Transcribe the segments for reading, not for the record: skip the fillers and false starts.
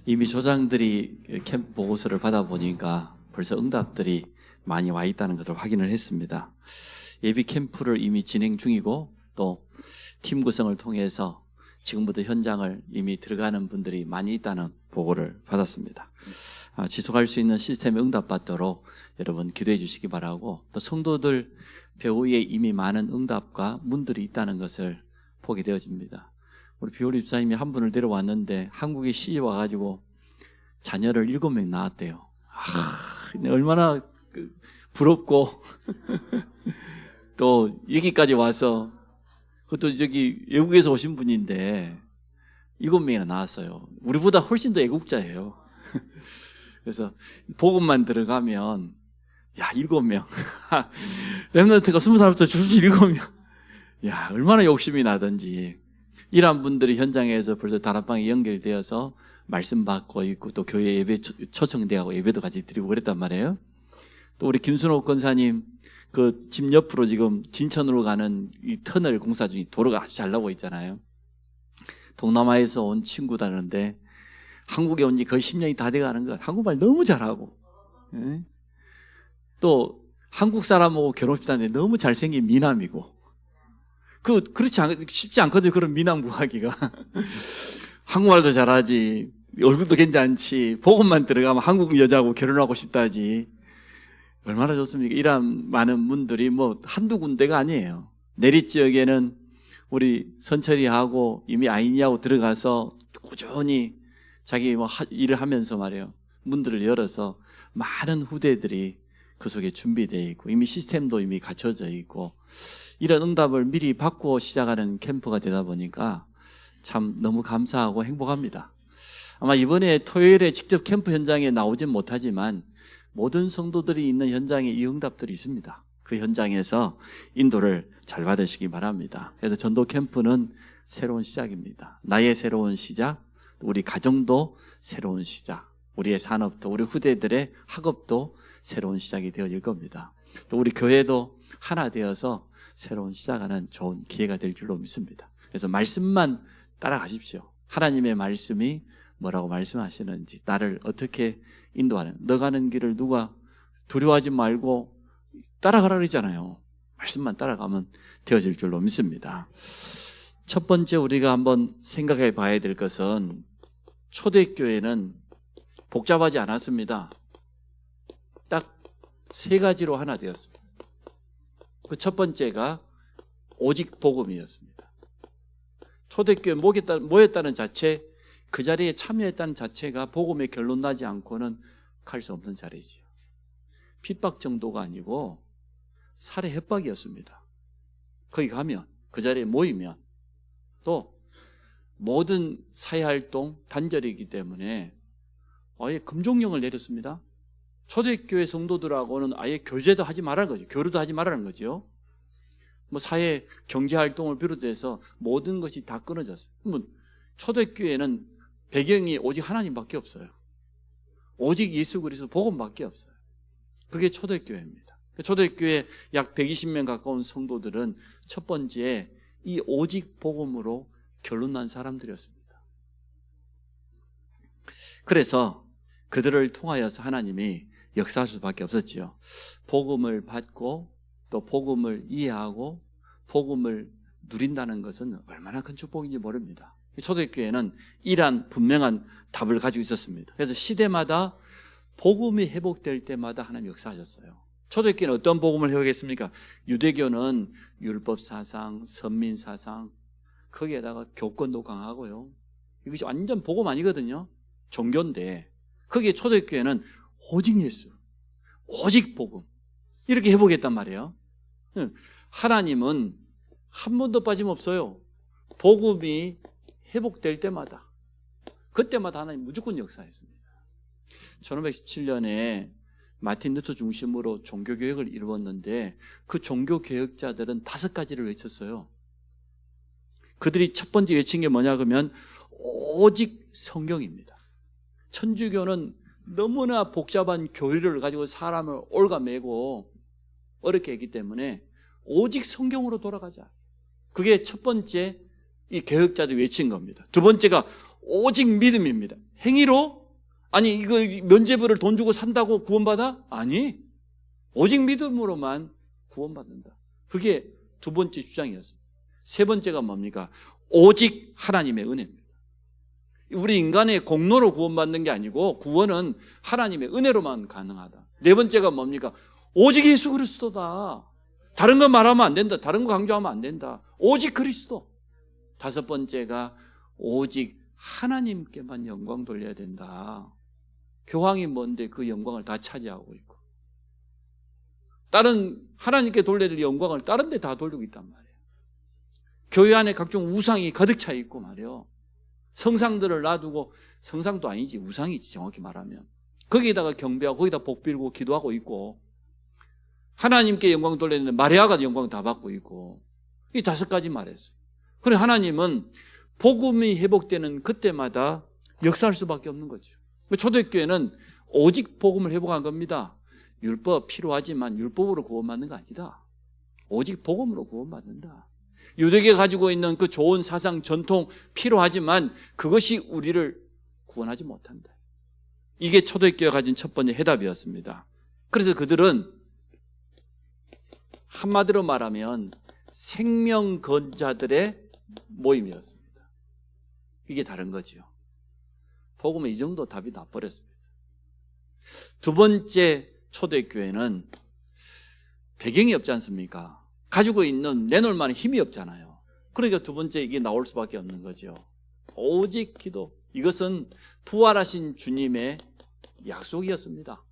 이미 조장들이 캠프 보고서를 받아보니까 벌써 응답들이 많이 와 있다는 것을 확인을 했습니다. 예비 캠프를 이미 진행 중이고 또 팀 구성을 통해서 지금부터 현장을 이미 들어가는 분들이 많이 있다는 보고를 받았습니다. 지속할 수 있는 시스템에 응답받도록 여러분 기도해 주시기 바라고, 또 성도들 배후에 이미 많은 응답과 문들이 있다는 것을 보게 되어집니다. 우리 비오리 집사님이 한 분을 데려왔는데 한국에 시집 와가지고 자녀를 7명 낳았대요. 얼마나 부럽고 또 여기까지 와서, 그것도 저기 외국에서 오신 분인데 7명이나 낳았어요. 우리보다 훨씬 더 애국자예요. 그래서 복음만 들어가면 7명 렘넌트가 20살부터 줄줄 7명, 얼마나 욕심이 나든지. 이런 분들이 현장에서 벌써 다락방에 연결되어서 말씀 받고 있고, 또 교회 예배 초청되고 예배도 같이 드리고 그랬단 말이에요. 또 우리 김순옥 권사님 그 집 옆으로 지금 진천으로 가는 이 터널 공사 중에 도로가 아주 잘 나오고 있잖아요. 동남아에서 온 친구다는데 한국에 온 지 거의 10년이 다 돼가는 거예요. 한국말 너무 잘하고, 또 한국 사람하고 결혼식 하는데 너무 잘생긴 미남이고, 쉽지 않거든요. 그런 미남 구하기가. 한국말도 잘하지, 얼굴도 괜찮지, 복음만 들어가면 한국 여자하고 결혼하고 싶다지. 얼마나 좋습니까? 이런 많은 분들이 한두 군데가 아니에요. 내리 지역에는 우리 선철이하고 이미 아이니하고 들어가서 꾸준히 자기 일을 하면서 말이에요, 문들을 열어서 많은 후대들이 그 속에 준비되어 있고, 이미 시스템도 이미 갖춰져 있고, 이런 응답을 미리 받고 시작하는 캠프가 되다 보니까 참 너무 감사하고 행복합니다. 아마 이번에 토요일에 직접 캠프 현장에 나오진 못하지만 모든 성도들이 있는 현장에 이 응답들이 있습니다. 그 현장에서 인도를 잘 받으시기 바랍니다. 그래서 전도 캠프는 새로운 시작입니다. 나의 새로운 시작, 우리 가정도 새로운 시작, 우리의 산업도, 우리 후대들의 학업도 새로운 시작이 되어질 겁니다. 또 우리 교회도 하나 되어서 새로운 시작하는 좋은 기회가 될 줄로 믿습니다. 그래서 말씀만 따라가십시오. 하나님의 말씀이 뭐라고 말씀하시는지, 나를 어떻게 인도하는, 너 가는 길을 누가 두려워하지 말고 따라가라 그러잖아요. 말씀만 따라가면 되어질 줄로 믿습니다. 첫 번째 우리가 한번 생각해 봐야 될 것은, 초대교회는 복잡하지 않았습니다. 딱 3가지로 하나 되었습니다. 그 첫 번째가 오직 복음이었습니다. 초대교회 모였다는 자체, 그 자리에 참여했다는 자체가 복음에 결론 나지 않고는 갈 수 없는 자리지요. 핍박 정도가 아니고 살해 협박이었습니다. 거기 가면, 그 자리에 모이면, 또 모든 사회활동 단절이기 때문에 아예 금종령을 내렸습니다. 초대교회 성도들하고는 아예 교제도 하지 말라는 거죠. 교류도 하지 말라는 거죠. 사회 경제활동을 비롯해서 모든 것이 다 끊어졌어요. 초대교회는 배경이 오직 하나님밖에 없어요. 오직 예수 그리스도 복음밖에 없어요. 그게 초대교회입니다. 초대교회 약 120명 가까운 성도들은 첫 번째 이 오직 복음으로 결론난 사람들이었습니다. 그래서 그들을 통하여서 하나님이 역사할 수밖에 없었지요. 복음을 받고 또 복음을 이해하고 복음을 누린다는 것은 얼마나 큰 축복인지 모릅니다. 초대교회는 이러한 분명한 답을 가지고 있었습니다. 그래서 시대마다 복음이 회복될 때마다 하나님 역사하셨어요. 초대교회는 어떤 복음을 회복했습니까? 유대교는 율법 사상, 선민 사상, 거기에다가 교권도 강하고요. 이것이 완전 복음 아니거든요. 종교인데, 거기에 초대교회는 오직 예수, 오직 복음, 이렇게 회복했단 말이에요. 하나님은 한 번도 빠짐없어요. 복음이 회복될 때마다, 그때마다 하나님 무조건 역사했습니다. 1517년에 마틴 루터 중심으로 종교개혁을 이루었는데, 그 종교개혁자들은 5가지를 외쳤어요. 그들이 첫 번째 외친 게 뭐냐 그러면 오직 성경입니다. 천주교는 너무나 복잡한 교리를 가지고 사람을 올가매고 어렵게 했기 때문에 오직 성경으로 돌아가자. 그게 첫 번째 이 개혁자들이 외친 겁니다. 두 번째가 오직 믿음입니다. 행위로 아니 이거 면죄부를 돈 주고 산다고 구원받아? 아니, 오직 믿음으로만 구원받는다. 그게 두 번째 주장이었습니다. 세 번째가 뭡니까? 오직 하나님의 은혜입니다. 우리 인간의 공로로 구원받는 게 아니고 구원은 하나님의 은혜로만 가능하다. 네 번째가 뭡니까? 오직 예수 그리스도다. 다른 거 말하면 안 된다. 다른 거 강조하면 안 된다. 오직 그리스도. 다섯 번째가 오직 하나님께만 영광 돌려야 된다. 교황이 뭔데 그 영광을 다 차지하고 있고, 다른 하나님께 돌려야 될 영광을 다른 데 다 돌리고 있단 말이에요. 교회 안에 각종 우상이 가득 차 있고 말이에요. 성상들을 놔두고, 성상도 아니지 우상이지 정확히 말하면, 거기에다가 경배하고 거기다 복 빌고 기도하고 있고, 하나님께 영광 돌렸는데 마리아가 영광 다 받고 있고, 이 다섯 가지 말했어요. 그래 하나님은 복음이 회복되는 그때마다 역사할 수밖에 없는 거죠. 초대교회는 오직 복음을 회복한 겁니다. 율법 필요하지만 율법으로 구원받는 거 아니다. 오직 복음으로 구원받는다. 유대교가 가지고 있는 그 좋은 사상 전통 필요하지만 그것이 우리를 구원하지 못한다. 이게 초대교회가 가진 첫 번째 해답이었습니다. 그래서 그들은 한마디로 말하면 생명건자들의 모임이었습니다. 이게 다른 거지요. 복음은 이 정도 답이 나버렸습니다. 두 번째 초대교회는 배경이 없지 않습니까? 가지고 있는 내놓을 만한 힘이 없잖아요. 그러니까 두 번째 이게 나올 수밖에 없는 거죠. 오직 기도. 이것은 부활하신 주님의 약속이었습니다.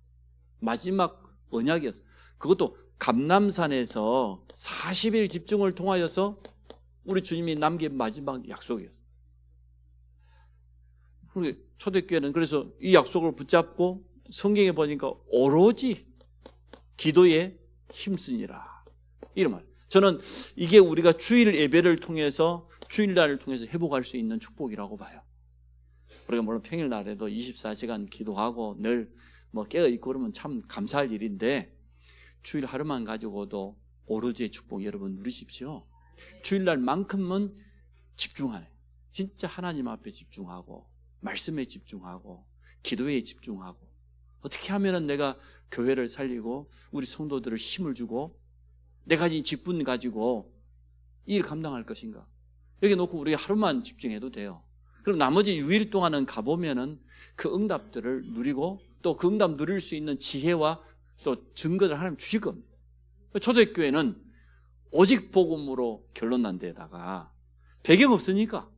마지막 언약이었어요. 그것도 감람산에서 40일 집중을 통하여서 우리 주님이 남긴 마지막 약속이었어요. 초대교회는 그래서 이 약속을 붙잡고 성경에 보니까 오로지 기도에 힘쓰니라, 이런 말. 저는 이게 우리가 주일 예배를 통해서, 주일날을 통해서 회복할 수 있는 축복이라고 봐요. 우리가 물론 평일날에도 24시간 기도하고 늘 깨어있고 그러면 참 감사할 일인데, 주일 하루만 가지고도 오로지의 축복 여러분 누리십시오. 주일날만큼은 집중하네. 진짜 하나님 앞에 집중하고, 말씀에 집중하고, 기도에 집중하고, 어떻게 하면 내가 교회를 살리고 우리 성도들을 힘을 주고 내가 가진 직분 가지고 이 일 감당할 것인가. 여기 놓고 우리가 하루만 집중해도 돼요. 그럼 나머지 6일 동안은 가보면은 그 응답들을 누리고, 또 그 응답 누릴 수 있는 지혜와 또 증거를 하나님 주실 겁니다. 초대교회는 오직 복음으로 결론 난 데다가 배경 없으니까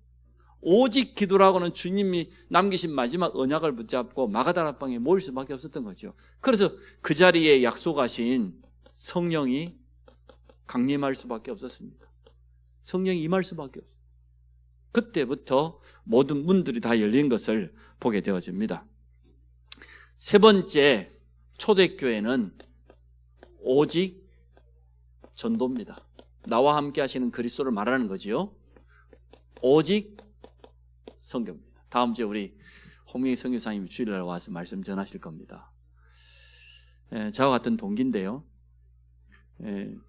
오직 기도라고는 주님이 남기신 마지막 언약을 붙잡고 마가다락방에 모일 수밖에 없었던 거죠. 그래서 그 자리에 약속하신 성령이 강림할 수밖에 없었습니다. 성령이 임할 수밖에 없어요. 그때부터 모든 문들이 다 열린 것을 보게 되어집니다. 세 번째, 초대교회는 오직 전도입니다. 나와 함께 하시는 그리스도를 말하는 거지요. 오직 성경입니다. 다음 주에 우리 홍명희 선교사님이 주일날 와서 말씀 전하실 겁니다. 저와 같은 동기인데요.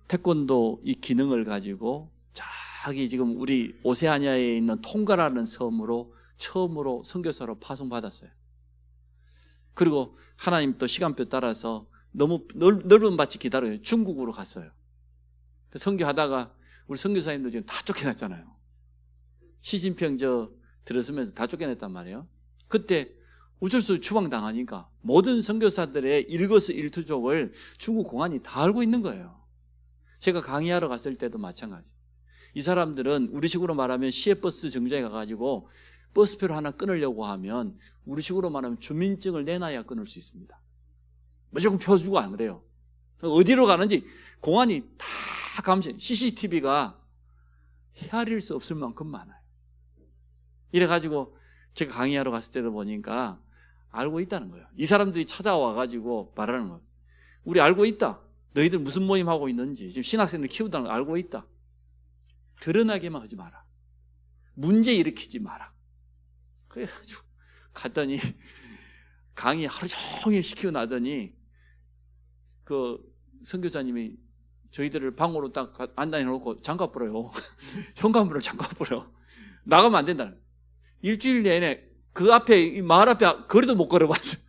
태권도 이 기능을 가지고 자기 지금 우리 오세아니아에 있는 통가라는 섬으로 처음으로 선교사로 파송받았어요. 그리고 하나님 또 시간표 따라서 너무 넓은 밭이 기다려요. 중국으로 갔어요. 선교하다가 우리 선교사님도 지금 다 쫓겨났잖아요. 시진핑 들어서면서 다 쫓겨냈단 말이에요. 그때 어쩔 수 없이 추방당하니까 모든 선교사들의 일거수일투족을 중국 공안이 다 알고 있는 거예요. 제가 강의하러 갔을 때도 마찬가지. 이 사람들은 우리식으로 말하면 시외버스 정류장에 가가지고 버스표를 하나 끊으려고 하면 우리식으로 말하면 주민증을 내놔야 끊을 수 있습니다. 무조건 펴주고 안 그래요. 어디로 가는지 공안이 다 감시, CCTV가 헤아릴 수 없을 만큼 많아요. 이래가지고 제가 강의하러 갔을 때도 보니까 알고 있다는 거예요. 이 사람들이 찾아와가지고 말하는 거예요. 우리 알고 있다. 너희들 무슨 모임 하고 있는지, 지금 신학생들 키우다는 거 알고 있다. 드러나게만 하지 마라. 문제 일으키지 마라. 그래가지고 갔더니 강의 하루 종일 시키고 나더니 그 선교사님이 저희들을 방으로 딱 안다해놓고 장갑 불어요. 현관문을 장갑 불어. 나가면 안 된다는 거예요. 일주일 내내 그 앞에, 이 마을 앞에 거리도 못 걸어봤어요.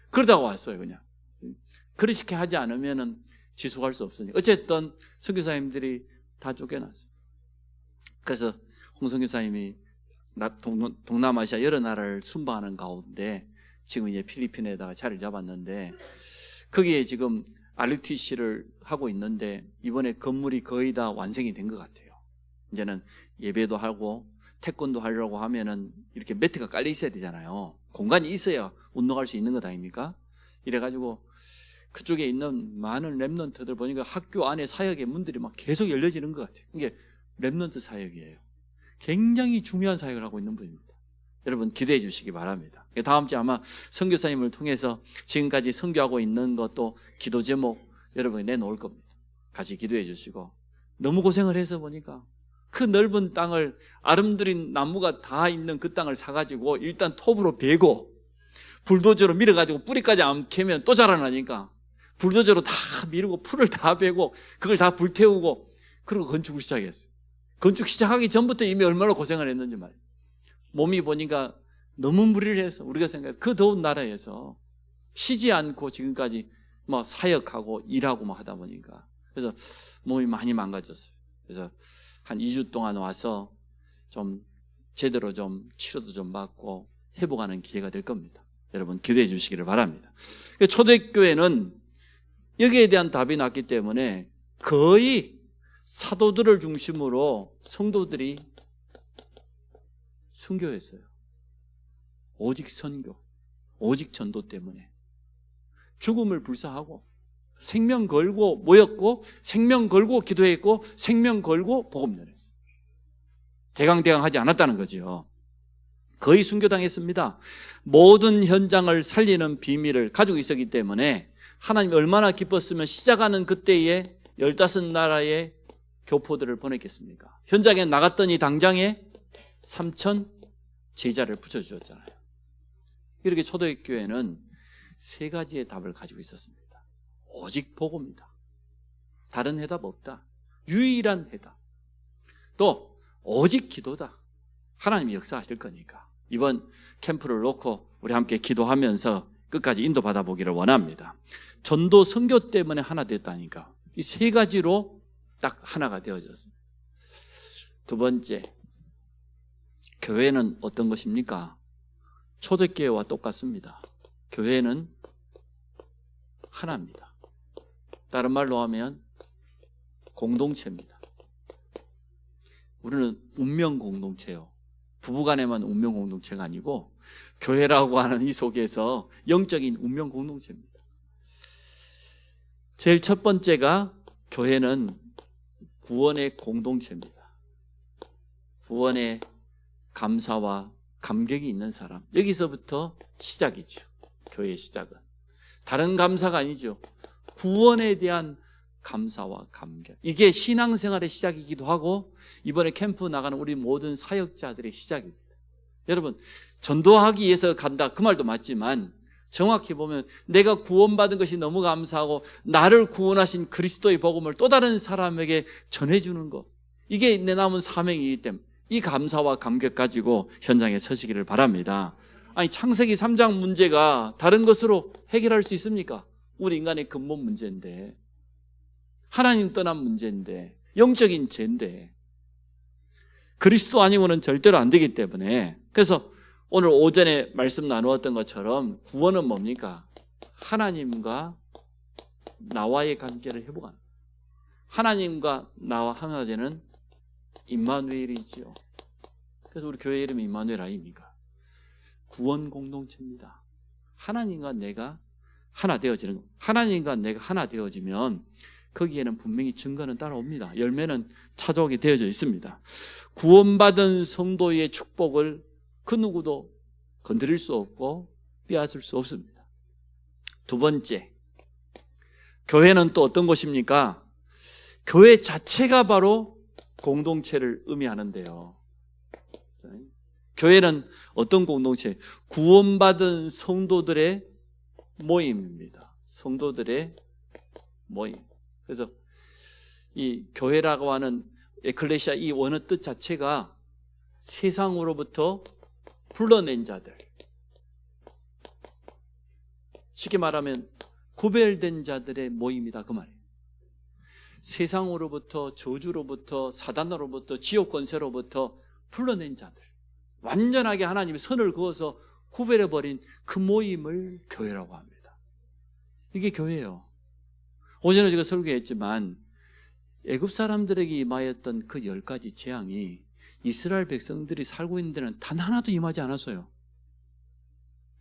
그러다가 왔어요, 그냥. 그렇게 하지 않으면은 지속할 수 없으니. 어쨌든 선교사님들이 다 쫓겨났어요. 그래서 홍 선교사님이 동남아시아 여러 나라를 순방하는 가운데 지금 이제 필리핀에다가 자리를 잡았는데, 거기에 지금 RUTC를 하고 있는데 이번에 건물이 거의 다 완성이 된 것 같아요. 이제는 예배도 하고 태권도 하려고 하면은 이렇게 매트가 깔려 있어야 되잖아요. 공간이 있어야 운동할 수 있는 것 아닙니까? 이래가지고 그쪽에 있는 많은 랩런트들 보니까 학교 안에 사역의 문들이 막 계속 열려지는 것 같아요. 이게 랩런트 사역이에요. 굉장히 중요한 사역을 하고 있는 분입니다. 여러분 기대해 주시기 바랍니다. 다음 주에 아마 선교사님을 통해서 지금까지 선교하고 있는 것도 기도 제목 여러분이 내놓을 겁니다. 같이 기도해 주시고, 너무 고생을 해서 보니까 그 넓은 땅을, 아름드린 나무가 다 있는 그 땅을 사가지고 일단 톱으로 베고 불도저로 밀어가지고 뿌리까지 안 캐면 또 자라나니까 불도저로 다 밀고 풀을 다 베고 그걸 다 불태우고 그리고 건축을 시작했어요. 건축 시작하기 전부터 이미 얼마나 고생을 했는지 말이에요. 몸이 보니까 너무 무리를 해서, 우리가 생각해 그 더운 나라에서 쉬지 않고 지금까지 뭐 사역하고 일하고 뭐 하다 보니까 그래서 몸이 많이 망가졌어요. 그래서 한 2주 동안 와서 좀 제대로 좀 치료도 좀 받고 회복하는 기회가 될 겁니다. 여러분 기대해 주시기를 바랍니다. 초대교회는 여기에 대한 답이 났기 때문에 거의 사도들을 중심으로 성도들이 순교했어요. 오직 선교, 오직 전도 때문에 죽음을 불사하고 생명 걸고 모였고 생명 걸고 기도했고 생명 걸고 복음 전했어요. 대강대강 하지 않았다는 거죠. 거의 순교당했습니다. 모든 현장을 살리는 비밀을 가지고 있었기 때문에 하나님이 얼마나 기뻤으면 시작하는 그때에 15나라의 교포들을 보냈겠습니까? 현장에 나갔더니 당장에 3,000 제자를 붙여주었잖아요. 이렇게 초대교회는 3가지의 답을 가지고 있었습니다. 오직 복음이다. 다른 해답 없다. 유일한 해답. 또 오직 기도다. 하나님이 역사하실 거니까. 이번 캠프를 놓고 우리 함께 기도하면서 끝까지 인도받아 보기를 원합니다. 전도 선교 때문에 하나 됐다니까. 이 3가지로 딱 하나가 되어졌습니다. 두 번째, 교회는 어떤 것입니까? 초대교회와 똑같습니다. 교회는 하나입니다. 다른 말로 하면 공동체입니다. 우리는 운명 공동체요. 부부간에만 운명 공동체가 아니고 교회라고 하는 이 속에서 영적인 운명 공동체입니다. 제일 첫 번째가 교회는 구원의 공동체입니다. 구원의 감사와 감격이 있는 사람, 여기서부터 시작이죠. 교회의 시작은 다른 감사가 아니죠. 구원에 대한 감사와 감격, 이게 신앙생활의 시작이기도 하고 이번에 캠프 나가는 우리 모든 사역자들의 시작입니다. 여러분, 전도하기 위해서 간다 그 말도 맞지만 정확히 보면 내가 구원받은 것이 너무 감사하고 나를 구원하신 그리스도의 복음을 또 다른 사람에게 전해주는 것, 이게 내 남은 사명이기 때문에 이 감사와 감격 가지고 현장에 서시기를 바랍니다. 아니, 창세기 3장 문제가 다른 것으로 해결할 수 있습니까? 우리 인간의 근본 문제인데, 하나님 떠난 문제인데, 영적인 죄인데 그리스도 아니고는 절대로 안 되기 때문에, 그래서 오늘 오전에 말씀 나누었던 것처럼 구원은 뭡니까? 하나님과 나와의 관계를 회복하는, 하나님과 나와 하나 되는 임마누엘이지요. 그래서 우리 교회 이름이 임마누엘 아닙니까? 구원 공동체입니다. 하나님과 내가 하나 되어지는 것. 하나님과 내가 하나 되어지면 거기에는 분명히 증거는 따라옵니다. 열매는 찾아오게 되어져 있습니다. 구원받은 성도의 축복을 그 누구도 건드릴 수 없고 빼앗을 수 없습니다. 두 번째, 교회는 또 어떤 곳입니까? 교회 자체가 바로 공동체를 의미하는데요. 교회는 어떤 공동체? 구원받은 성도들의 모임입니다. 성도들의 모임. 그래서 이 교회라고 하는 에클레시아 이 원어 뜻 자체가 세상으로부터 불러낸 자들, 쉽게 말하면 구별된 자들의 모임이다 그 말이에요. 세상으로부터, 저주로부터, 사단으로부터, 지옥 권세로부터 불러낸 자들, 완전하게 하나님의 선을 그어서 구별해버린 그 모임을 교회라고 합니다. 이게 교회예요. 오전에 제가 설교했지만 애굽 사람들에게 임하였던 그 10가지 재앙이 이스라엘 백성들이 살고 있는 데는 단 하나도 임하지 않았어요.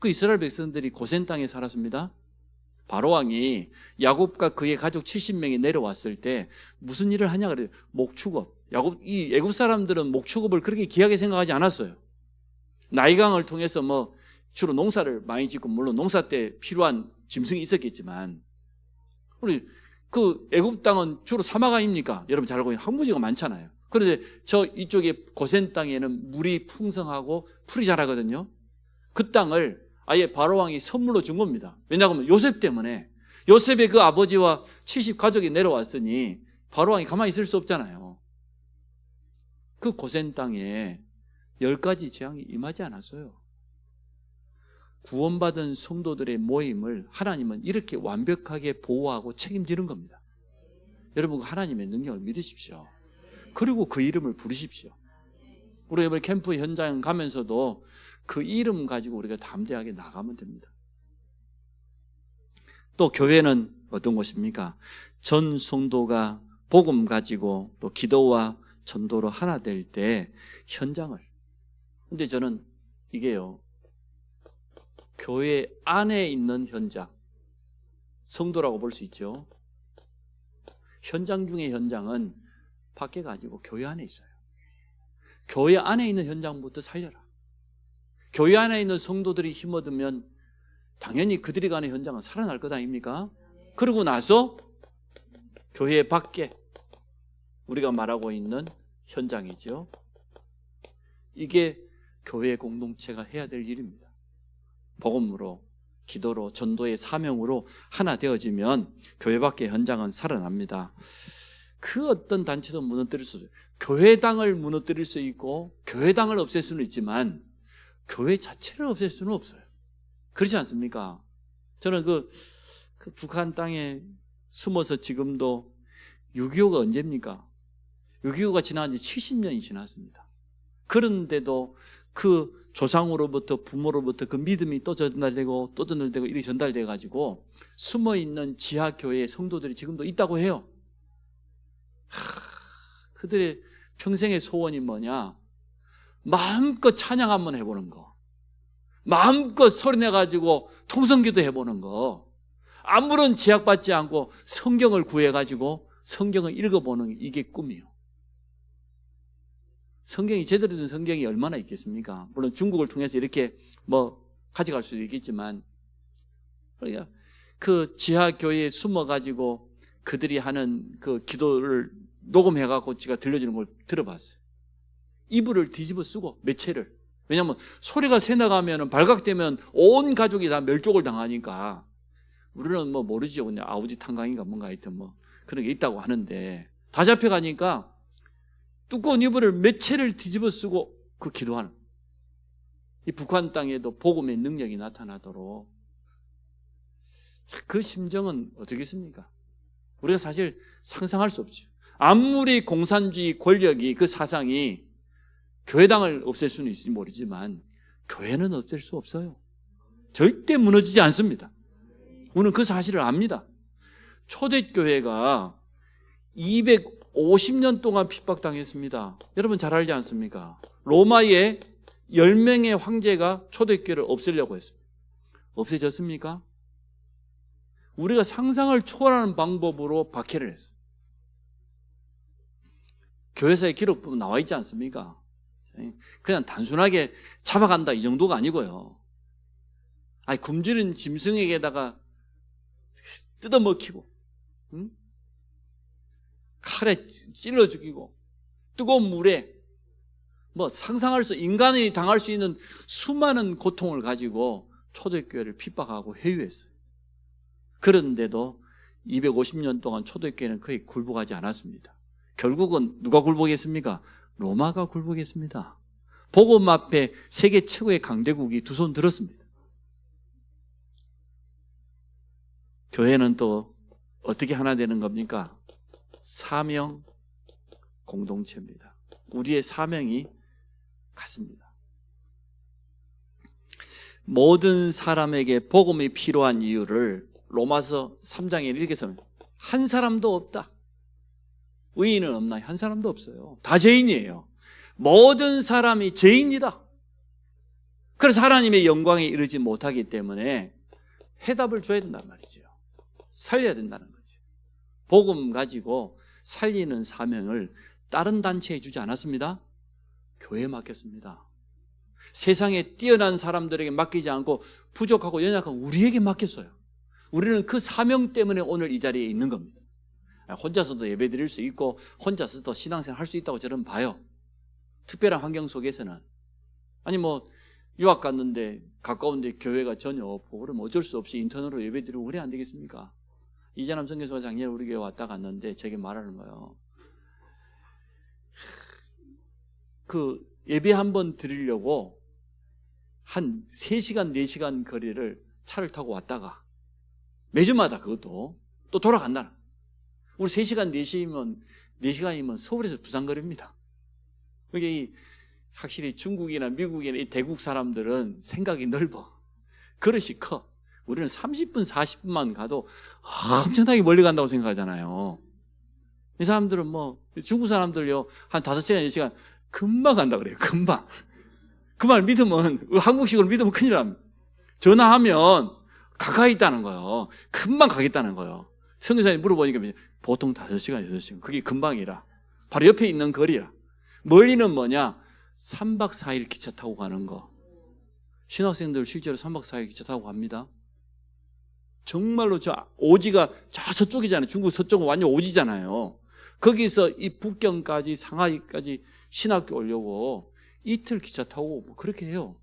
그 이스라엘 백성들이 고센 땅에 살았습니다. 바로왕이 야곱과 그의 가족 70명이 내려왔을 때 무슨 일을 하냐 그래요. 목축업. 이 애굽 사람들은 목축업을 그렇게 귀하게 생각하지 않았어요. 나일강을 통해서 주로 농사를 많이 짓고, 물론 농사 때 필요한 짐승이 있었겠지만, 우리 그 애굽 땅은 주로 사막 아닙니까? 여러분 잘 알고 있는 항구지가 많잖아요. 그런데 저 이쪽에 고센 땅에는 물이 풍성하고 풀이 자라거든요. 그 땅을 아예 바로왕이 선물로 준 겁니다. 왜냐하면 요셉 때문에, 요셉의 그 아버지와 70 가족이 내려왔으니 바로왕이 가만히 있을 수 없잖아요. 그 고센 땅에 10가지 재앙이 임하지 않았어요. 구원받은 성도들의 모임을 하나님은 이렇게 완벽하게 보호하고 책임지는 겁니다. 여러분, 하나님의 능력을 믿으십시오. 그리고 그 이름을 부르십시오. 우리 이번에 캠프 현장 가면서도 그 이름 가지고 우리가 담대하게 나가면 됩니다. 또 교회는 어떤 곳입니까? 전 성도가 복음 가지고 또 기도와 전도로 하나 될 때 현장을. 근데 저는 이게요, 교회 안에 있는 현장, 성도라고 볼 수 있죠. 현장 중의 현장은 밖에가 아니고 교회 안에 있어요. 교회 안에 있는 현장부터 살려라. 교회 안에 있는 성도들이 힘 얻으면 당연히 그들이 가는 현장은 살아날 것 아닙니까? 그러고 나서 교회 밖에 우리가 말하고 있는 현장이죠. 이게 교회 공동체가 해야 될 일입니다. 복음으로, 기도로, 전도의 사명으로 하나 되어지면 교회 밖의 현장은 살아납니다. 그 어떤 단체도 무너뜨릴 수 있어요. 교회당을 무너뜨릴 수 있고 교회당을 없앨 수는 있지만 교회 자체를 없앨 수는 없어요. 그렇지 않습니까? 저는 그 북한 땅에 숨어서 지금도 6.25가 언제입니까? 6.25가 지난 지 70년이 지났습니다. 그런데도 그 조상으로부터, 부모로부터 그 믿음이 또 전달되고 또 전달되고 이렇게 전달돼 가지고 숨어있는 지하교회의 성도들이 지금도 있다고 해요. 그들의 평생의 소원이 뭐냐? 마음껏 찬양 한번 해보는 거, 마음껏 소리내가지고 통성기도 해보는 거, 아무런 제약받지 않고 성경을 구해가지고 성경을 읽어보는 이게 꿈이에요. 성경이 제대로 된 성경이 얼마나 있겠습니까? 물론 중국을 통해서 이렇게 가져갈 수도 있겠지만, 그러니까 그 지하교회에 숨어가지고 그들이 하는 그 기도를 녹음해갖고 제가 들려주는 걸 들어봤어요. 이불을 뒤집어 쓰고 매체를. 왜냐하면 소리가 새 나가면 발각되면 온 가족이 다 멸족을 당하니까. 우리는 모르죠. 그냥 아우지 탄광인가 뭔가 하여튼 그런 게 있다고 하는데, 다 잡혀가니까 두꺼운 이불을 매체를 뒤집어 쓰고 그 기도하는. 이 북한 땅에도 복음의 능력이 나타나도록. 그 심정은 어떻겠습니까? 우리가 사실 상상할 수 없죠. 아무리 공산주의 권력이, 그 사상이 교회당을 없앨 수는 있을지 모르지만 교회는 없앨 수 없어요. 절대 무너지지 않습니다. 우리는 그 사실을 압니다. 초대교회가 250년 동안 핍박당했습니다. 여러분 잘 알지 않습니까? 로마의 10명의 황제가 초대교회를 없애려고 했습니다. 없애졌습니까? 우리가 상상을 초월하는 방법으로 박해를 했어요. 교회사의 기록 보면 나와 있지 않습니까? 그냥 단순하게 잡아간다 이 정도가 아니고요. 굶주린 짐승에게다가 뜯어먹히고, 칼에 찔러 죽이고, 뜨거운 물에 상상할 수, 인간이 당할 수 있는 수많은 고통을 가지고 초대교회를 핍박하고 회유했어요. 그런데도 250년 동안 초대교회는 거의 굴복하지 않았습니다. 결국은 누가 굴복했습니까? 로마가 굴복했습니다. 복음 앞에 세계 최고의 강대국이 두 손 들었습니다. 교회는 또 어떻게 하나 되는 겁니까? 사명 공동체입니다. 우리의 사명이 같습니다. 모든 사람에게 복음이 필요한 이유를 로마서 3장에 이렇게 씁니다. 한 사람도 없다. 의인은 없나요? 한 사람도 없어요. 다 죄인이에요. 모든 사람이 죄인이다. 그래서 하나님의 영광에 이르지 못하기 때문에 해답을 줘야 된단 말이죠. 살려야 된다는 거죠. 복음 가지고 살리는 사명을 다른 단체에 주지 않았습니다. 교회에 맡겼습니다. 세상에 뛰어난 사람들에게 맡기지 않고 부족하고 연약한 우리에게 맡겼어요. 우리는 그 사명 때문에 오늘 이 자리에 있는 겁니다. 혼자서도 예배 드릴 수 있고 혼자서도 신앙생활 할 수 있다고 저는 봐요. 특별한 환경 속에서는. 아니 유학 갔는데 가까운데 교회가 전혀 없고 그러면 어쩔 수 없이 인터넷으로 예배 드리고 그래야 안 되겠습니까? 이재남 선교사가 작년에 우리 교회 왔다 갔는데 제게 말하는 거예요. 그 예배 한 번 드리려고 한 3시간, 4시간 거리를 차를 타고 왔다가 매주마다 그것도 또 돌아간다는 거예요. 우리 3시간, 4시간이면 서울에서 부산 거리입니다. 그게 확실히 중국이나 미국이나 이 대국 사람들은 생각이 넓어. 그릇이 커. 우리는 30분, 40분만 가도 엄청나게 멀리 간다고 생각하잖아요. 이 사람들은 중국 사람들요, 한 5시간, 6시간 금방 간다 그래요. 금방. 그 말 믿으면, 한국식으로 믿으면 큰일 납니다. 전화하면 가까이 있다는 거예요. 금방 가겠다는 거예요. 선교사님 물어보니까 보통 5시간, 6시간. 그게 금방이라. 바로 옆에 있는 거리라. 멀리는 뭐냐? 3박 4일 기차 타고 가는 거. 신학생들 실제로 3박 4일 기차 타고 갑니다. 정말로 오지가 저 서쪽이잖아요. 중국 서쪽은 완전 오지잖아요. 거기서 이 북경까지 상하이까지 신학교 오려고 이틀 기차 타고 그렇게 해요.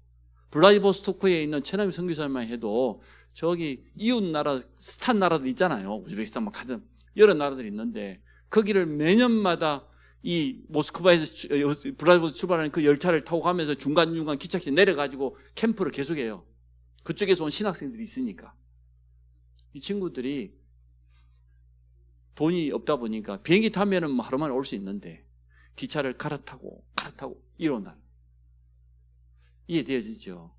블라디보스토크에 있는 최남희 선교사님만 해도 저기 이웃 나라, 스탄 나라들 있잖아요. 우즈베키스탄 막 가든 여러 나라들이 있는데 거기를 매년마다 이 모스크바에서 블라디보스토크 출발하는 그 열차를 타고 가면서 중간중간 기차역에 내려가지고 캠프를 계속해요. 그쪽에서 온 신학생들이 있으니까. 이 친구들이 돈이 없다 보니까 비행기 타면은 하루 만에 올 수 있는데 기차를 갈아타고 이러나. 이해되어지죠?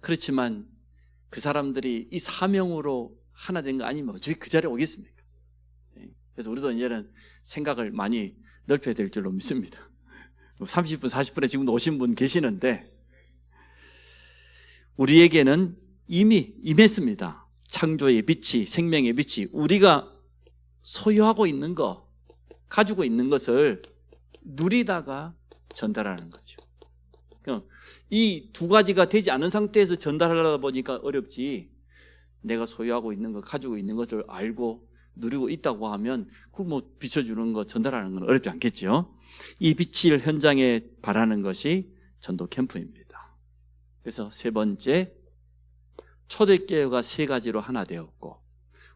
그렇지만 그 사람들이 이 사명으로 하나 된 거 아니면 어차피 그 자리에 오겠습니까? 그래서 우리도 이제는 생각을 많이 넓혀야 될 줄로 믿습니다. 30분, 40분에 지금도 오신 분 계시는데 우리에게는 이미 임했습니다. 창조의 빛이, 생명의 빛이 우리가 소유하고 있는 것, 가지고 있는 것을 누리다가 전달하는 거죠. 이 두 가지가 되지 않은 상태에서 전달하려다 보니까 어렵지, 내가 소유하고 있는 것, 가지고 있는 것을 알고 누리고 있다고 하면 그걸 비춰주는 거, 전달하는 건 어렵지 않겠죠. 이 빛을 현장에 발하는 것이 전도 캠프입니다. 그래서 세 번째, 초대교회가 3가지로 하나 되었고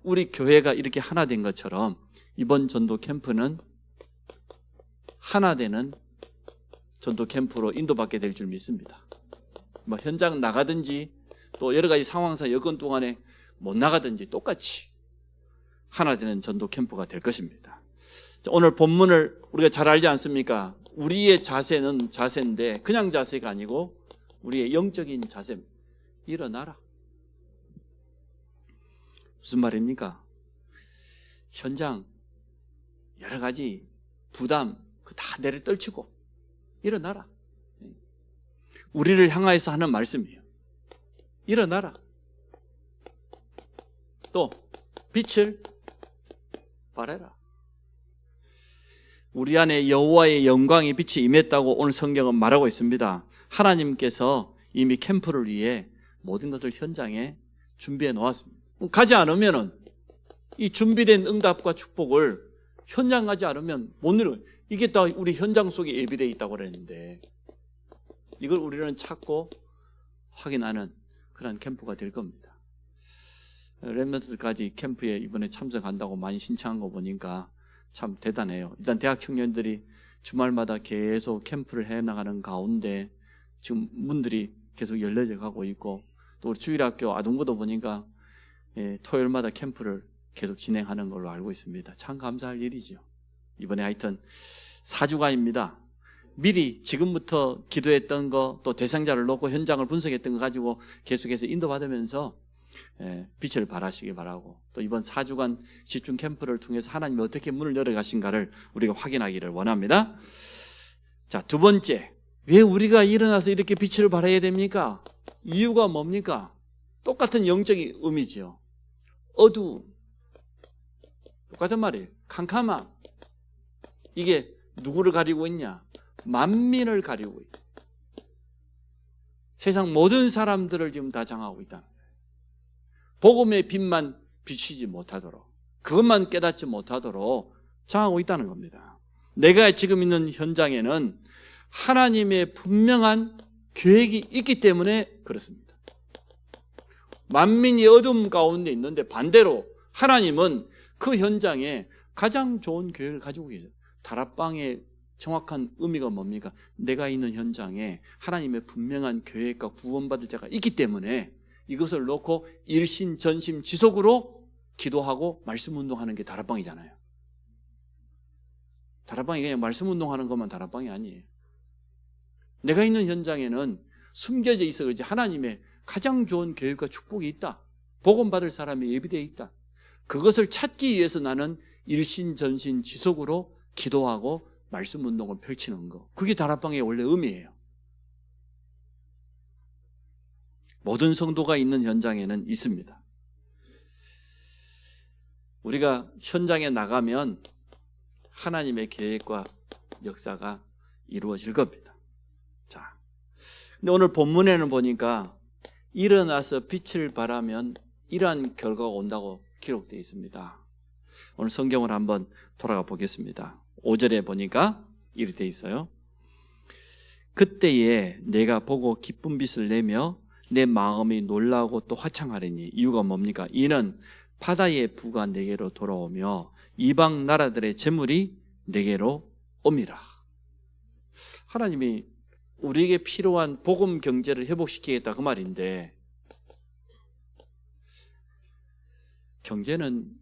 우리 교회가 이렇게 하나 된 것처럼 이번 전도 캠프는 하나 되는 전도 캠프로 인도받게 될 줄 믿습니다. 현장 나가든지 또 여러 가지 상황상 여건 동안에 못 나가든지 똑같이 하나 되는 전도 캠프가 될 것입니다. 오늘 본문을 우리가 잘 알지 않습니까? 우리의 자세는 자세인데 그냥 자세가 아니고 우리의 영적인 자세. 일어나라. 무슨 말입니까? 현장 여러 가지 부담 다 내려 떨치고 일어나라. 우리를 향하여서 하는 말씀이에요. 일어나라. 또 빛을 발해라. 우리 안에 여호와의 영광의 빛이 임했다고 오늘 성경은 말하고 있습니다. 하나님께서 이미 캠프를 위해 모든 것을 현장에 준비해 놓았습니다. 가지 않으면 이 준비된 응답과 축복을 현장 가지 않으면 못 누려. 이게 다 우리 현장 속에 예비되어 있다고 그랬는데 이걸 우리는 찾고 확인하는 그런 캠프가 될 겁니다. 렘넌트까지 캠프에 이번에 참석한다고 많이 신청한 거 보니까 참 대단해요. 일단 대학 청년들이 주말마다 계속 캠프를 해나가는 가운데 지금 문들이 계속 열려져 가고 있고, 또 우리 주일학교 아동부도 보니까 토요일마다 캠프를 계속 진행하는 걸로 알고 있습니다. 참 감사할 일이죠. 이번에 하여튼 4주간입니다. 미리 지금부터 기도했던 거, 또 대상자를 놓고 현장을 분석했던 거 가지고 계속해서 인도받으면서 빛을 발하시기 바라고, 또 이번 4주간 집중 캠프를 통해서 하나님이 어떻게 문을 열어가신가를 우리가 확인하기를 원합니다. 자, 두 번째, 왜 우리가 일어나서 이렇게 빛을 발해야 됩니까? 이유가 뭡니까? 똑같은 영적인 의미지요. 어두움, 똑같은 말이에요. 캄캄함. 이게 누구를 가리고 있냐? 만민을 가리고 있다. 세상 모든 사람들을 지금 다 장하고 있다. 복음의 빛만 비추지 못하도록, 그것만 깨닫지 못하도록 장하고 있다는 겁니다. 내가 지금 있는 현장에는 하나님의 분명한 계획이 있기 때문에 그렇습니다. 만민이 어둠 가운데 있는데 반대로 하나님은 그 현장에 가장 좋은 계획을 가지고 계세요. 다락방의 정확한 의미가 뭡니까? 내가 있는 현장에 하나님의 분명한 계획과 구원받을 자가 있기 때문에 이것을 놓고 일신전심지속으로 기도하고 말씀 운동하는 게 다락방이잖아요. 다락방이 그냥 말씀 운동하는 것만 다락방이 아니에요. 내가 있는 현장에는 숨겨져 있어 그렇지 하나님의 가장 좋은 계획과 축복이 있다. 복음 받을 사람이 예비되어 있다. 그것을 찾기 위해서 나는 일신전심지속으로 기도하고 말씀 운동을 펼치는 거, 그게 다락방의 원래 의미예요. 모든 성도가 있는 현장에는 있습니다. 우리가 현장에 나가면 하나님의 계획과 역사가 이루어질 겁니다. 자, 근데 오늘 본문에는 보니까 일어나서 빛을 발하면 이러한 결과가 온다고 기록되어 있습니다. 오늘 성경을 한번 돌아가 보겠습니다. 5절에 보니까 이렇게 되어 있어요. 그때에 내가 보고 기쁜 빛을 내며 내 마음이 놀라고 또 화창하리니, 이유가 뭡니까? 이는 바다의 부가 내게로 돌아오며 이방 나라들의 재물이 내게로 옵니다. 하나님이 우리에게 필요한 복음 경제를 회복시키겠다 그 말인데, 경제는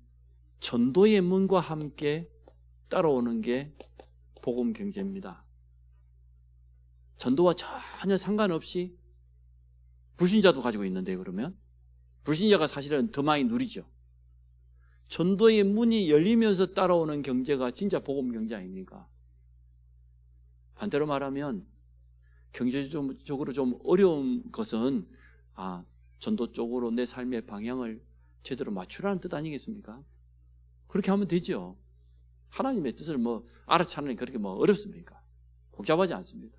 전도의 문과 함께 따라오는 게 복음 경제입니다. 전도와 전혀 상관없이 불신자도 가지고 있는데, 그러면 불신자가 사실은 더 많이 누리죠. 전도의 문이 열리면서 따라오는 경제가 진짜 복음 경제 아닙니까? 반대로 말하면 경제적으로 좀 어려운 것은 전도 쪽으로 내 삶의 방향을 제대로 맞추라는 뜻 아니겠습니까? 그렇게 하면 되죠. 하나님의 뜻을 알아차는 그렇게 어렵습니까? 복잡하지 않습니다.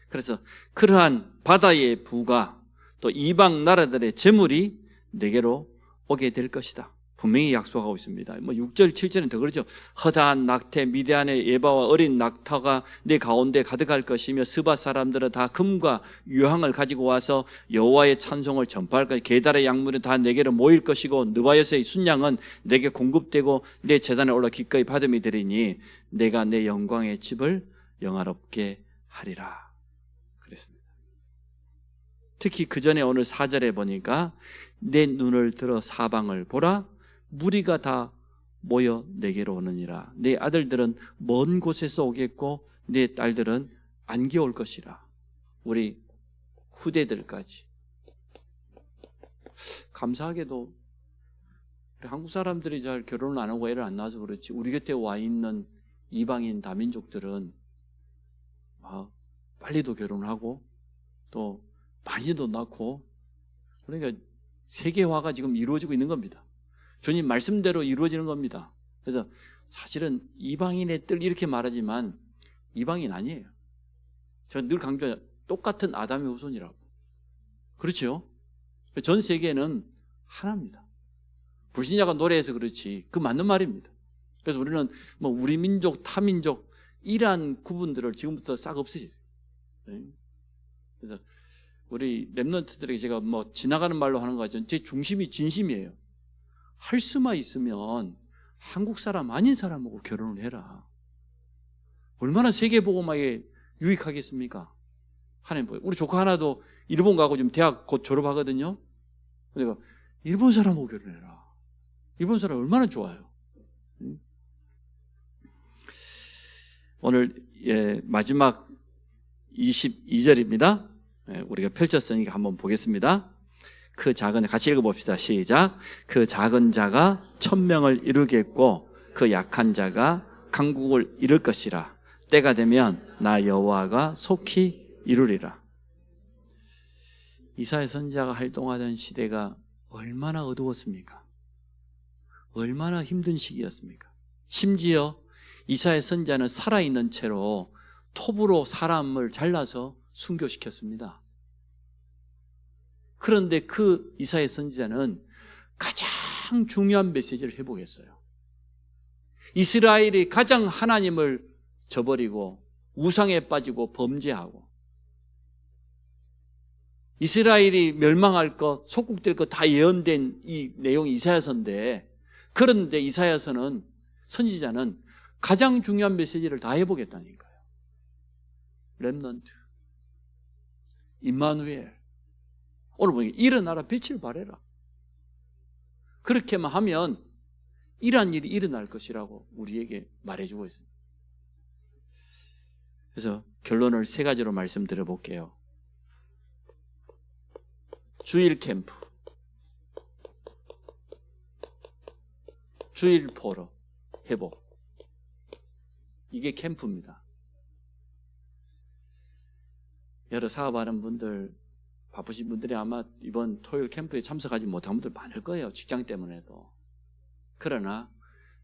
그래서 그러한 바다의 부가 또 이방 나라들의 재물이 내게로 오게 될 것이다. 분명히 약속하고 있습니다. 6절, 7절은 더 그러죠. 허다한 낙태, 미디안의 예바와 어린 낙타가 내 가운데 가득할 것이며 스바 사람들은 다 금과 유황을 가지고 와서 여호와의 찬송을 전파할 것이고 게달의 약물은 다 내게로 모일 것이고 느바요스의 순양은 내게 공급되고 내 제단에 올라 기꺼이 받음이 되리니 내가 내 영광의 집을 영화롭게 하리라. 그랬습니다. 특히 그 전에 오늘 4절에 보니까 내 눈을 들어 사방을 보라, 무리가 다 모여 내게로 오느니라. 내 아들들은 먼 곳에서 오겠고 내 딸들은 안개 올 것이라. 우리 후대들까지. 감사하게도 우리 한국 사람들이 잘 결혼을 안 하고 애를 안 낳아서 그렇지, 우리 곁에 와 있는 이방인 다민족들은 빨리도 결혼하고 또 많이도 낳고, 그러니까 세계화가 지금 이루어지고 있는 겁니다. 주님 말씀대로 이루어지는 겁니다. 그래서 사실은 이방인의 뜰 이렇게 말하지만 이방인 아니에요. 제가 늘 강조해요. 똑같은 아담의 후손이라고. 그렇죠? 전 세계는 하나입니다. 불신자가 노래해서 그렇지 그 맞는 말입니다. 그래서 우리는 우리 민족, 타민족 이러한 구분들을 지금부터 싹 없애세요. 그래서 우리 랩런트들에게 제가 지나가는 말로 하는 거 같지만 제 중심이 진심이에요. 할 수만 있으면 한국 사람 아닌 사람하고 결혼을 해라. 얼마나 세계복음화에 유익하겠습니까? 하나님 보여. 우리 조카 하나도 일본 가고 지금 대학 곧 졸업하거든요. 내가 일본 사람하고 결혼해라. 일본 사람 얼마나 좋아요. 오늘 마지막 22절입니다. 우리가 펼쳤으니까 한번 보겠습니다. 그 작은, 같이 읽어봅시다. 시작. 그 작은 자가 1000명을 이루겠고 그 약한 자가 강국을 이룰 것이라. 때가 되면 나 여호와가 속히 이루리라. 이사야 선지자가 활동하던 시대가 얼마나 어두웠습니까? 얼마나 힘든 시기였습니까? 심지어 이사야 선지자는 살아있는 채로 톱으로 사람을 잘라서 순교시켰습니다. 그런데 그 이사야 선지자는 가장 중요한 메시지를 회복했어요. 이스라엘이 가장 하나님을 저버리고 우상에 빠지고 범죄하고 이스라엘이 멸망할 것, 속국될 것 다 예언된 이 내용이 이사야서인데, 그런데 이사야서는, 선지자는 가장 중요한 메시지를 다 해보겠다니까요. 렘넌트, 임마누엘. 오늘 보니까 일어나라, 빛을 발해라. 그렇게만 하면 이러한 일이 일어날 것이라고 우리에게 말해주고 있습니다. 그래서 결론을 3가지로 말씀드려 볼게요. 주일 캠프, 주일 포럼, 회복. 이게 캠프입니다. 여러 사업하는 분들, 바쁘신 분들이 아마 이번 토요일 캠프에 참석하지 못한 분들 많을 거예요. 직장 때문에도. 그러나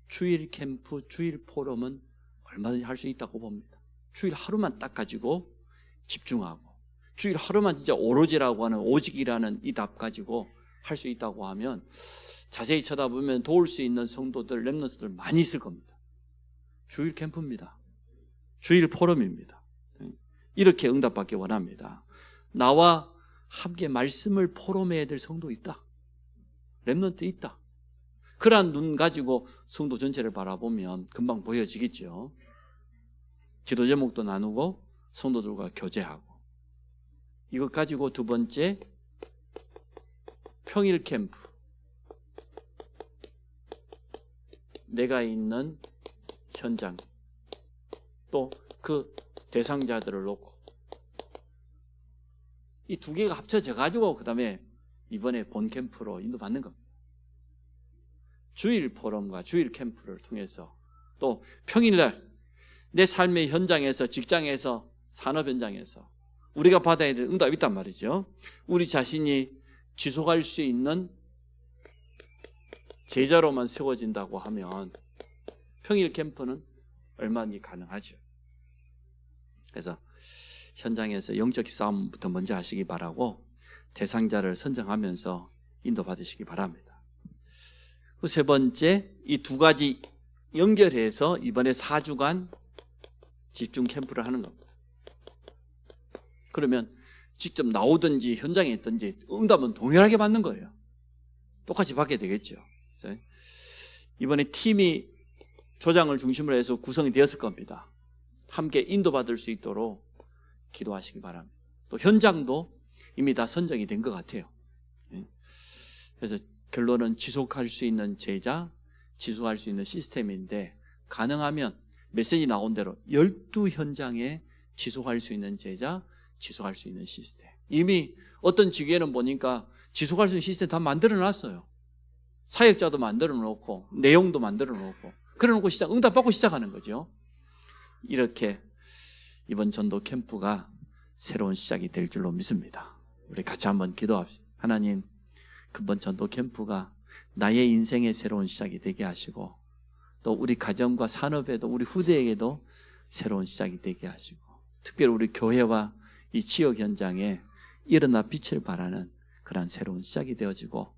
주일 캠프, 주일 포럼은 얼마든지 할 수 있다고 봅니다. 주일 하루만 딱 가지고 집중하고 주일 하루만 진짜 오로지라고 하는 오직이라는 이 답 가지고 할 수 있다고 하면 자세히 쳐다보면 도울 수 있는 성도들, 렘넌트들 많이 있을 겁니다. 주일 캠프입니다. 주일 포럼입니다. 이렇게 응답받기 원합니다. 나와 함께 말씀을 포럼해야 될 성도 있다. 렘넌트 있다. 그러한 눈 가지고 성도 전체를 바라보면 금방 보여지겠죠. 기도 제목도 나누고 성도들과 교제하고. 이것 가지고 2번째, 평일 캠프. 내가 있는 현장, 또 그 대상자들을 놓고 이 2개가 합쳐져 가지고 그 다음에 이번에 본 캠프로 인도받는 겁니다. 주일 포럼과 주일 캠프를 통해서 또 평일날 내 삶의 현장에서, 직장에서, 산업 현장에서 우리가 받아야 될 응답이 있단 말이죠. 우리 자신이 지속할 수 있는 제자로만 세워진다고 하면 평일 캠프는 얼마나 가능하죠. 그래서 현장에서 영적 싸움부터 먼저 하시기 바라고 대상자를 선정하면서 인도받으시기 바랍니다. 그 3번째, 이 2가지 연결해서 이번에 4주간 집중 캠프를 하는 겁니다. 그러면 직접 나오든지 현장에 있든지 응답은 동일하게 받는 거예요. 똑같이 받게 되겠죠. 그래서 이번에 팀이 조장을 중심으로 해서 구성이 되었을 겁니다. 함께 인도받을 수 있도록 기도하시기 바랍니다. 또 현장도 이미 다 선정이 된 것 같아요. 그래서 결론은 지속할 수 있는 제자, 지속할 수 있는 시스템인데, 가능하면 메시지 나온 대로 12현장에 지속할 수 있는 제자, 지속할 수 있는 시스템. 이미 어떤 지교회는 보니까 지속할 수 있는 시스템 다 만들어 놨어요. 사역자도 만들어 놓고 내용도 만들어 놓고 그래 놓고 응답받고 시작하는 거죠. 이렇게 이번 전도 캠프가 새로운 시작이 될 줄로 믿습니다. 우리 같이 한번 기도합시다. 하나님, 이번 전도 캠프가 나의 인생의 새로운 시작이 되게 하시고 또 우리 가정과 산업에도 우리 후대에게도 새로운 시작이 되게 하시고 특별히 우리 교회와 이 지역 현장에 일어나 빛을 발하는 그런 새로운 시작이 되어지고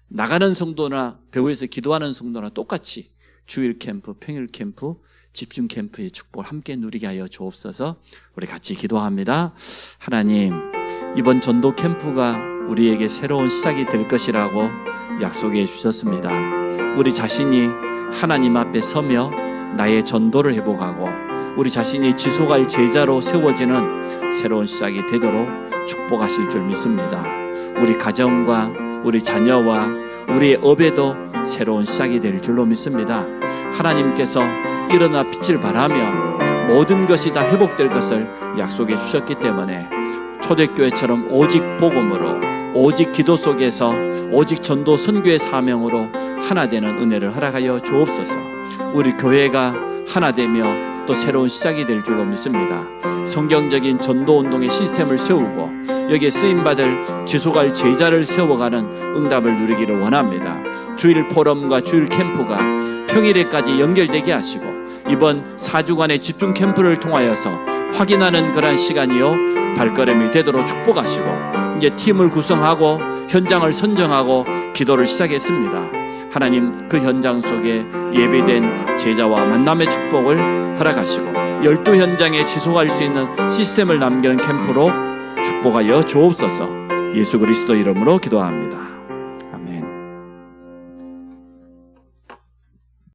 나가는 성도나 배후에서 기도하는 성도나 똑같이 주일 캠프, 평일 캠프, 집중 캠프의 축복을 함께 누리게 하여 주옵소서. 우리 같이 기도합니다. 하나님, 이번 전도 캠프가 우리에게 새로운 시작이 될 것이라고 약속해 주셨습니다. 우리 자신이 하나님 앞에 서며 나의 전도를 회복하고 우리 자신이 지속할 제자로 세워지는 새로운 시작이 되도록 축복하실 줄 믿습니다. 우리 가정과 우리 자녀와 우리의 업에도 새로운 시작이 될 줄로 믿습니다. 하나님께서 일어나 빛을 발하면 모든 것이 다 회복될 것을 약속해 주셨기 때문에 초대교회처럼 오직 복음으로, 오직 기도 속에서, 오직 전도 선교의 사명으로 하나 되는 은혜를 허락하여 주옵소서. 우리 교회가 하나 되며 또 새로운 시작이 될 줄로 믿습니다. 성경적인 전도 운동의 시스템을 세우고 여기에 쓰임받을 지속할 제자를 세워가는 응답을 누리기를 원합니다. 주일 포럼과 주일 캠프가 평일에까지 연결되게 하시고 이번 4주간의 집중 캠프를 통하여서 확인하는 그러한 시간이요 발걸음이 되도록 축복하시고 이제 팀을 구성하고 현장을 선정하고 기도를 시작했습니다. 하나님 그 현장 속에 예배된 제자와 만남의 축복을 허락하시고 12현장에 지속할 수 있는 시스템을 남기는 캠프로 축복하여 주옵소서. 예수 그리스도 이름으로 기도합니다.